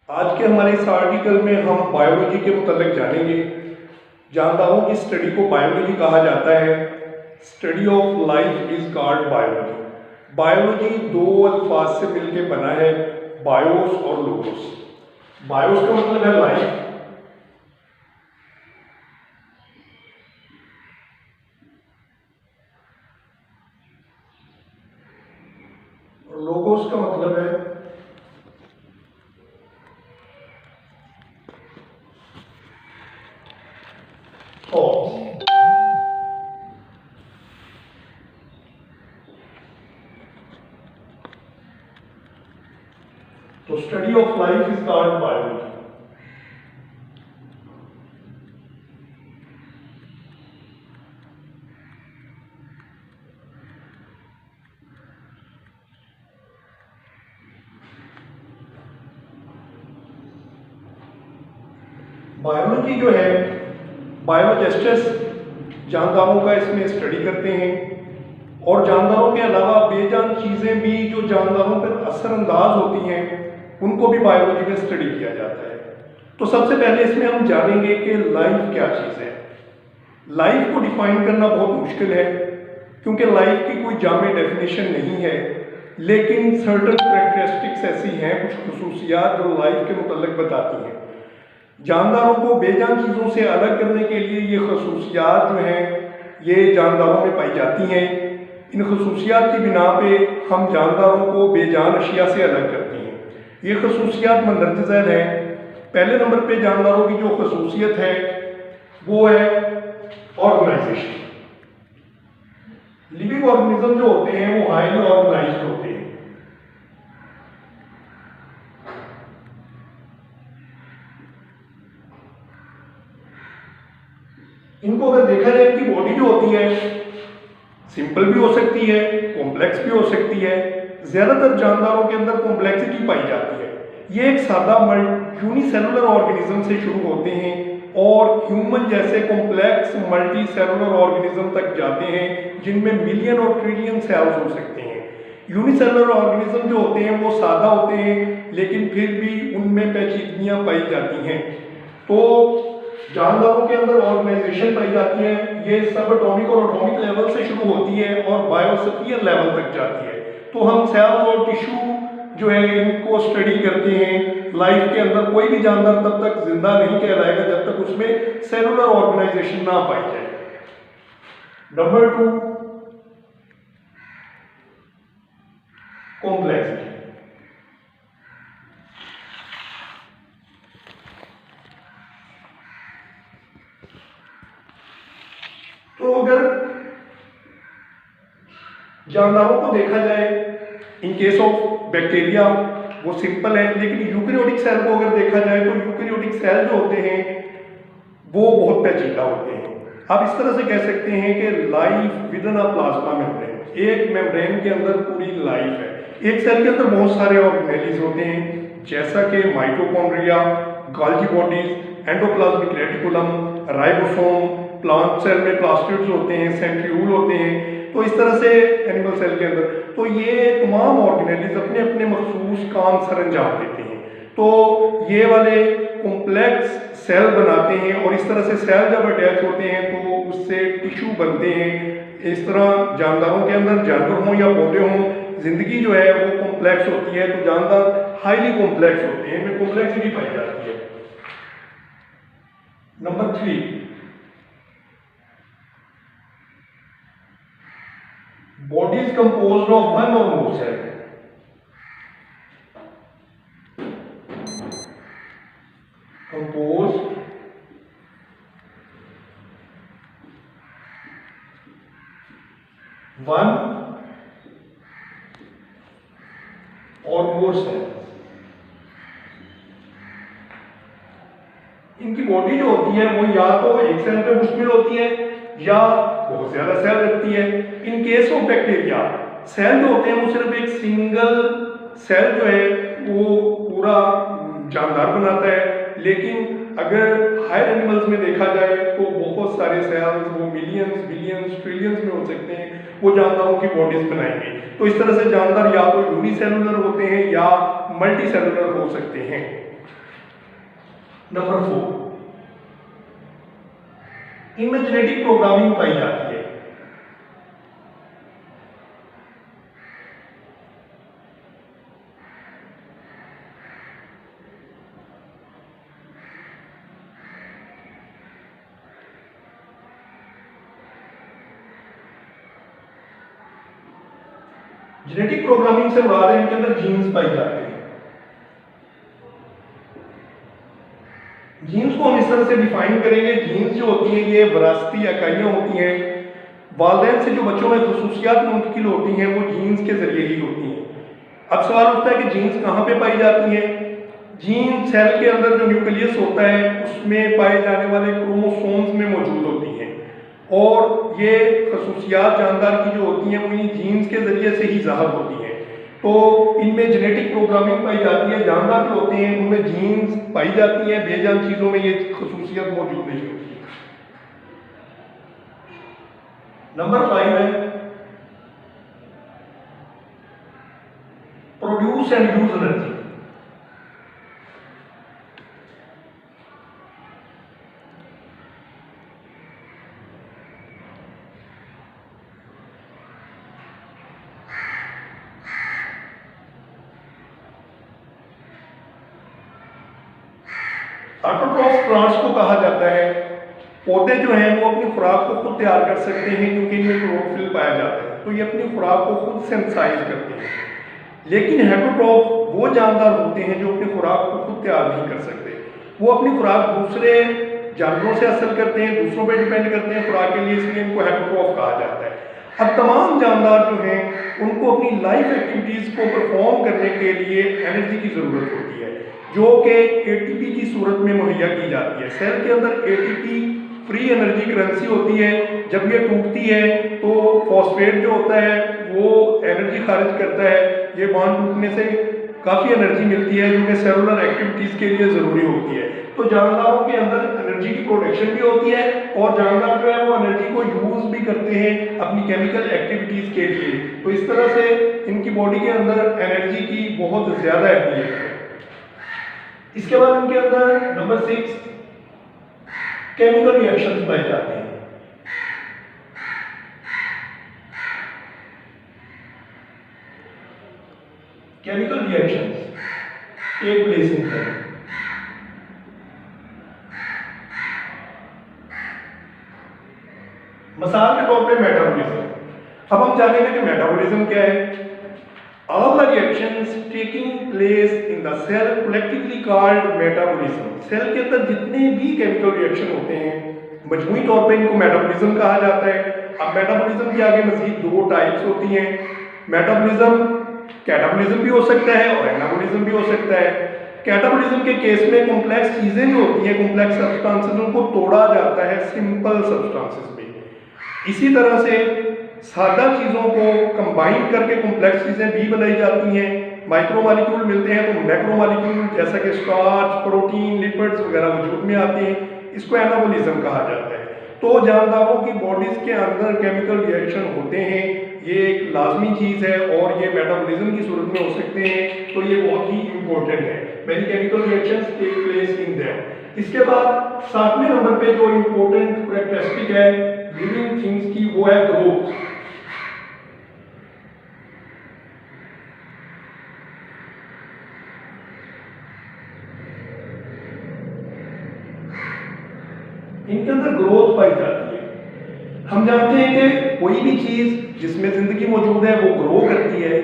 आज के हमारे इस आर्टिकल में हम बायोलॉजी के मुतालिक जानेंगे। जानदारों की स्टडी को बायोलॉजी कहा जाता है। Study of life is called biology. Biology दो अल्फाज से मिलकर बना है, बायोस और लोगोस। बायोस का मतलब है लाइफ, और लोगोस का मतलब है थॉट्स। तो study of life is called biology. Biology जो है, बायोलॉजिस्ट्स जानदारों का इसमें स्टडी करते हैं, और जानदारों के अलावा बेजान चीज़ें भी जो जानदारों पर असरअंदाज होती हैं उनको भी बायोलॉजी में स्टडी किया जाता है। तो सबसे पहले इसमें हम जानेंगे कि लाइफ क्या चीज़ है। लाइफ को डिफाइन करना बहुत मुश्किल है क्योंकि लाइफ की कोई जामे डेफिनेशन नहीं है, लेकिन सर्टन करेक्टरिस्टिक्स ऐसी हैं, कुछ खसूसियात जो लाइफ के मुतल्लिक बताती हैं। जानदारों को बेजान चीज़ों से अलग करने के लिए ये खसूसियात जो हैं ये जानदारों में पाई जाती हैं। इन खसूसियात की बिना पे हम जानदारों को बेजान अशिया से अलग करते हैं। ये खसूसियात मंदरज झैल हैं। पहले नंबर पे जानदारों की जो खसूसियत है वो है ऑर्गेनाइजेशन। लिविंग ऑर्गेनिज्म जो होते हैं वो हाईली ऑर्गेनाइज्ड होते हैं। इनको अगर देखा जाए, इनकी बॉडी जो होती है सिंपल भी हो सकती है, कॉम्प्लेक्स भी हो सकती है। ज़्यादातर जानदारों के अंदर कॉम्प्लेक्सिटी पाई जाती है। ये एक सादा यूनिसेलुलर ऑर्गेनिज्म से शुरू होते हैं और ह्यूमन जैसे कॉम्प्लेक्स मल्टी सेलुलर ऑर्गेनिज्म तक जाते हैं जिनमें मिलियन और ट्रिलियन सेल्स हो सकते हैं। यूनिसेलुलर ऑर्गेनिज्म जो होते हैं वो सादा होते हैं, लेकिन फिर भी उनमें पेचीदगियाँ पाई जाती हैं। तो जानदारों के अंदर ऑर्गेनाइजेशन पाई जाती है। ये सब एटॉमिक और एटॉमिक लेवल से शुरू होती है और बायोस्फीयर लेवल तक जाती है। तो हम सेल्स और टिश्यू जो है इनको स्टडी करते हैं। लाइफ के अंदर कोई भी जानवर तब तक जिंदा नहीं कहलाएगा जब तक उसमें सेलुलर ऑर्गेनाइजेशन ना पाई जाए। Number 2, complexity. तो अगर जानवरों को देखा जाए, इन केस ऑफ बैक्टीरिया वो सिंपल है, लेकिन यूकैरियोटिक सेल को अगर देखा जाए तो यूकैरियोटिक सेल जो होते हैं वो बहुत पेचीदा होते हैं। आप इस तरह से कह सकते हैं कि life with in a plasma membrane. एक मेम्ब्रेन के अंदर पूरी लाइफ है। एक सेल के अंदर बहुत सारे ऑर्गेनेलिज होते हैं, जैसा कि mitochondria, Golgi bodies, endoplasmic reticulum, ribosome, plant cell में प्लास्टिड्स होते हैं, सेंट्रियूल होते हैं। तो इस तरह से एनिमल सेल के अंदर तो ये तमाम ऑर्गेनेलिज अपने अपने मखसूस काम सर अंजाम देते हैं। तो ये वाले कॉम्प्लेक्स सेल बनाते हैं और इस तरह से सेल जब अटैच होते हैं तो उससे टिश्यू बनते हैं। इस तरह जानदारों के अंदर, जानवर हों या पौधे हों, जिंदगी जो है वो कॉम्प्लेक्स होती है। तो जानदार हाईली कॉम्प्लेक्स होते हैं, इनमें कॉम्प्लेक्सिटी पाई जाती है। Number 3, body is composed of one or more cells. Composed one or more cells. इनकी बॉडी जो होती है वो या तो एक सेल पे मुश्तमिल होती है या बहुत ज्यादा सेल रखती है। In case of bacteria cell जो होते हैं वो सिर्फ एक सिंगल सेल जो है वो पूरा जानदार बनाता है, लेकिन अगर हायर एनिमल्स में देखा जाए तो बहुत सारे सेल्स वो मिलियंस, बिलियंस, ट्रिलियंस में हो सकते हैं, वो जानदारों की बॉडीज बनाएंगे। तो इस तरह से जानदार या तो यूनिसेलुलर होते हैं या मल्टी सेलुलर हो सकते हैं। नंबर 4, इनमें जेनेटिक प्रोग्रामिंग पाई जाती है। जेनेटिक प्रोग्रामिंग से मुराद है इनके अंदर जीन्स पाई जाते हैं। जीन्स को हम इस तरह से डिफाइन करेंगे, जीन्स जो होती हैं ये विरासती इकाइयाँ होती हैं, वालिदैन से जो बच्चों में खसूसियात मुंतकिल होती हैं वो जीन्स के जरिए ही होती हैं। अब सवाल उठता है कि जीन्स कहाँ पे पाई जाती हैं। जीन सेल के अंदर जो न्यूक्लियस होता है उसमें पाए जाने वाले क्रोमोसोम्स में मौजूद होती हैं, और ये खसूसियात जानदार की जो होती हैं वो इन जीन्स के जरिए से ही ज़ाहिर होती हैं। तो इनमें जेनेटिक प्रोग्रामिंग पाई जाती है, जानदार जो होते हैं उनमें जीन्स पाई जाती हैं, बेजान चीज़ों में ये खसूसियत मौजूद नहीं होती। नंबर 5 है produce and use energy. Autotroph plants को कहा जाता है। पौधे जो हैं वो अपनी खुराक को खुद तैयार कर सकते हैं क्योंकि इनमें क्लोरोफिल पाया जाता है, तो ये अपनी खुराक को खुद सिंथेसाइज करते हैं। लेकिन हेटरोट्रॉफ वो जानदार होते हैं जो अपनी खुराक को खुद तैयार नहीं कर सकते। वो अपनी खुराक दूसरे जानवरों से हासिल करते हैं, दूसरों पर डिपेंड करते हैं खुराक के लिए, इसलिए इनको हेटरोट्रॉफ कहा जाता है। अब तमाम जानदार जो हैं उनको अपनी लाइफ एक्टिविटीज़ को परफॉर्म करने के लिए एनर्जी की ज़रूरत होती है, जो कि एटीपी की सूरत में मुहैया की जाती है। सेल के अंदर एटीपी फ्री एनर्जी करेंसी होती है। जब ये टूटती है तो फॉस्फेट जो होता है वो एनर्जी खारिज करता है। ये बॉन्ड टूटने से काफ़ी एनर्जी मिलती है जो कि सेलुलर एक्टिविटीज़ के लिए ज़रूरी होती है। तो जानदारों के अंदर एनर्जी की प्रोडक्शन भी होती है और जानदार जो है वो एनर्जी को यूज़ भी करते हैं अपनी केमिकल एक्टिविटीज़ के लिए। तो इस तरह से इनकी बॉडी के अंदर एनर्जी की बहुत ज़्यादा अहमियत है। इसके बाद इनके अंदर नंबर 6 केमिकल रिएक्शंस पाए जाते हैं। Chemical reactions take place in cell. मिसाल के तौर पे मेटाबॉलिज्म। अब हम जानेंगे कि मेटाबॉलिज्म क्या है। All the reactions taking place in the cell collectively called metabolism। Cell के अंदर जितने भी केमिकल रिएक्शन होते हैं मजमूई तौर पे इनको मेटाबॉलिज्म कहा जाता है। अब मेटाबॉलिज्म की आगे मजीद 2 टाइप्स होती हैं। मेटाबॉलिज्म कैटाबॉलिज्म भी हो सकता है और एनाबॉलिज्म भी हो सकता है। कैटाबॉलिज्म के केस में कॉम्प्लेक्स चीज़ें जो होती हैं, कॉम्प्लेक्स सब्सटेंसेस, उनको तोड़ा जाता है सिंपल सब्सटेंसेस में। इसी तरह से सादा चीज़ों को कंबाइन करके कॉम्प्लेक्स चीज़ें भी बनाई जाती हैं। माइक्रो मॉलिक्यूल मिलते हैं तो मैक्रो मॉलिक्यूल जैसा कि स्टार्च, प्रोटीन, लिपिड्स वगैरह वजूद में आते हैं। इसको एनाबॉलिज्म कहा जाता है। तो जानदारों की बॉडीज़ के अंदर केमिकल रिएक्शन होते हैं, ये एक लाजमी चीज़ है और ये मेटाबॉलिज्म की सूरत में हो सकते हैं, तो ये बहुत ही इंपॉर्टेंट है। Many chemical reactions take place in them. इसके बाद 7वें नंबर पे जो इंपॉर्टेंट कैरेक्टरिस्टिक है लिविंग थिंग्स की वो है ग्रोथ। इनके अंदर ग्रोथ पाई जाती है। हम जानते हैं कि कोई भी चीज़ जिसमें ज़िंदगी मौजूद है वो ग्रो करती है,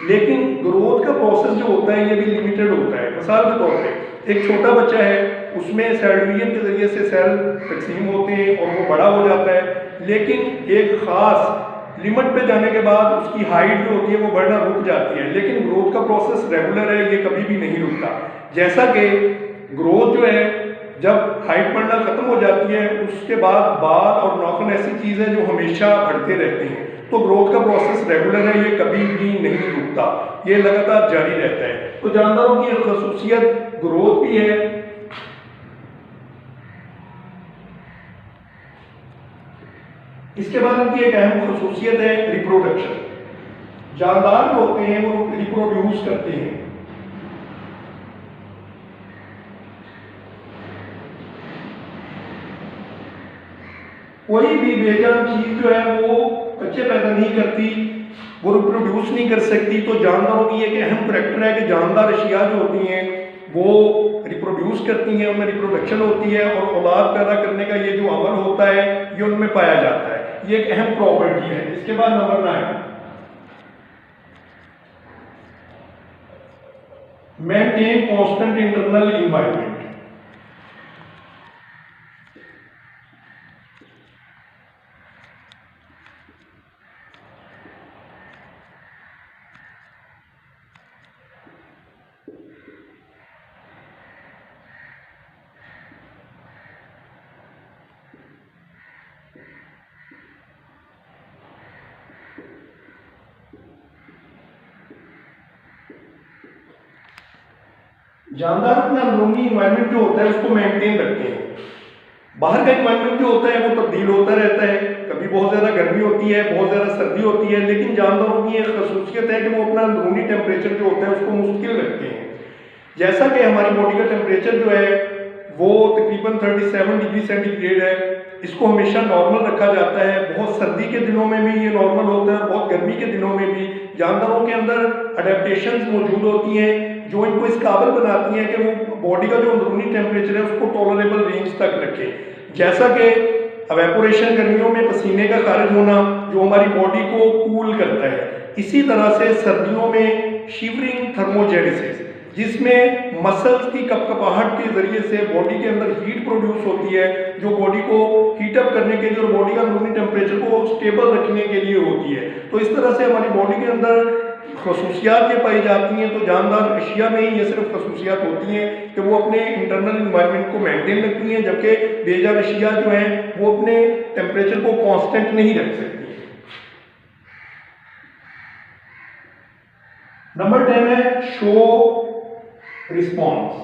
लेकिन ग्रोथ का प्रोसेस जो होता है ये भी लिमिटेड होता है। मिसाल के तौर पे एक छोटा बच्चा है, उसमें सेल डिवीजन के ज़रिए से सेल तकसीम होते हैं और वो बड़ा हो जाता है, लेकिन एक ख़ास लिमिट पे जाने के बाद उसकी हाइट जो होती है वो बढ़ना रुक जाती है। लेकिन ग्रोथ का प्रोसेस रेगुलर है, ये कभी भी नहीं रुकता। जैसा कि ग्रोथ जो है जब हाइट बढ़ना खत्म हो जाती है उसके बाद बाल और नाखून ऐसी चीज़ है जो हमेशा बढ़ते रहते हैं। तो ग्रोथ का प्रोसेस रेगुलर है, ये कभी भी नहीं रुकता, ये लगातार जारी रहता है। तो जानवरों की एक खसूसियत ग्रोथ भी है। इसके बाद इनकी एक अहम खसूसियत है रिप्रोडक्शन। जानदार जो होते हैं वो रिप्रोड्यूस करते हैं। कोई भी बेजान चीज़ जो है वो बच्चे पैदा नहीं करती, वो रिप्रोड्यूस नहीं कर सकती। तो जानदारों की एक अहम करैक्टर है कि जानदार अशिया जो होती हैं वो रिप्रोड्यूस करती हैं, उनमें रिप्रोडक्शन होती है और औलाद पैदा करने का ये जो अमल होता है ये उनमें पाया जाता है। ये एक अहम प्रॉपर्टी है। इसके बाद number 9, maintain constant internal environment. जानदार अपना अंदरूनी इन्वायरमेंट जो होता है उसको मेंटेन रखते हैं। बाहर का इन्वायरमेंट जो होता है वो तब्दील होता रहता है, कभी बहुत ज़्यादा गर्मी होती है, बहुत ज़्यादा सर्दी होती है, लेकिन जानदारों की एक खसूसियत है कि वो अपना अंदरूनी टेम्परेचर जो होता है उसको मुश्किल रखते हैं। जैसा कि हमारी बॉडी का टेम्परेचर जो है वो तकरीबन 37 डिग्री सेंटीग्रेड है, इसको हमेशा नॉर्मल रखा जाता है। बहुत सर्दी के दिनों में भी ये नॉर्मल होता है, बहुत गर्मी के दिनों में भी जानदारों के अंदर अडेप्टेशंस मौजूद होती हैं जो इनको इस काबिल बनाती हैं कि वो बॉडी का जो अंदरूनी टेम्परेचर है उसको टॉलरेबल रेंज तक रखें। जैसा कि एवेपोरेशन, गर्मियों में पसीने का खारिज होना जो हमारी बॉडी को कूल करता है, इसी तरह से सर्दियों में शिवरिंग थर्मोजेनेसिस, जिसमें मसल्स की कपकपाहट के जरिए से बॉडी के अंदर हीट प्रोड्यूस होती है जो बॉडी को हीट अप करने के लिए और बॉडी का अंदरूनी टेम्परेचर को स्टेबल रखने के लिए होती है। तो इस तरह से हमारी बॉडी के अंदर खसूसियात ये पाई जाती हैं। तो जानदार अशिया में ही ये सिर्फ खसूसियात होती हैं कि वो अपने इंटरनल इन्वायरमेंट को मेंटेन रखती हैं, जबकि बेजान अशिया जो हैं वो अपने टेम्परेचर को कांस्टेंट नहीं रख सकती। नंबर 10 है शो रिस्पॉन्स।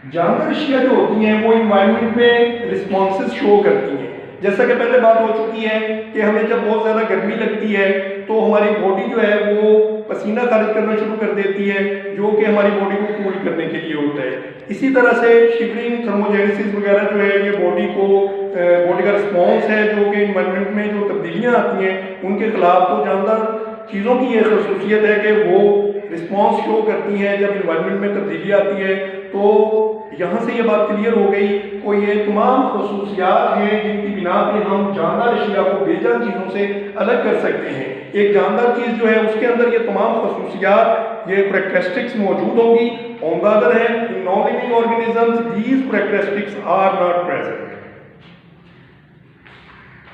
जानदार अशिया जो होती हैं वो इन्वायरमेंट में रिस्पॉन्सेस शो करती हैं। जैसा कि पहले बात हो चुकी है कि हमें जब बहुत ज़्यादा गर्मी लगती है तो हमारी बॉडी जो है वो पसीना खारिज करना शुरू कर देती है जो कि हमारी बॉडी को कूल करने के लिए होता है। इसी तरह से शिवरिंग, थर्मोजेनेसिस वगैरह जो है ये बॉडी का रिस्पॉन्स है जो कि इन्वायरमेंट में जो तब्दीलियाँ आती हैं उनके खिलाफ। तो जानदार चीज़ों की ये खसूसियत है कि वो रिस्पॉन्स शो करती हैं जब इन्वायरमेंट में तब्दीली आती है। तो यहाँ से ये बात क्लियर हो गई। को ये तमाम खसूसियात हैं जिनकी बिना पे हम जानदार अशिया को बेजान चीज़ों से अलग कर सकते हैं। एक जानदार चीज़ जो है उसके अंदर ये तमाम खसूसियात, ये करैक्टरिस्टिक्स मौजूद होंगी। On the other hand, in non living organisms these characteristics are not present.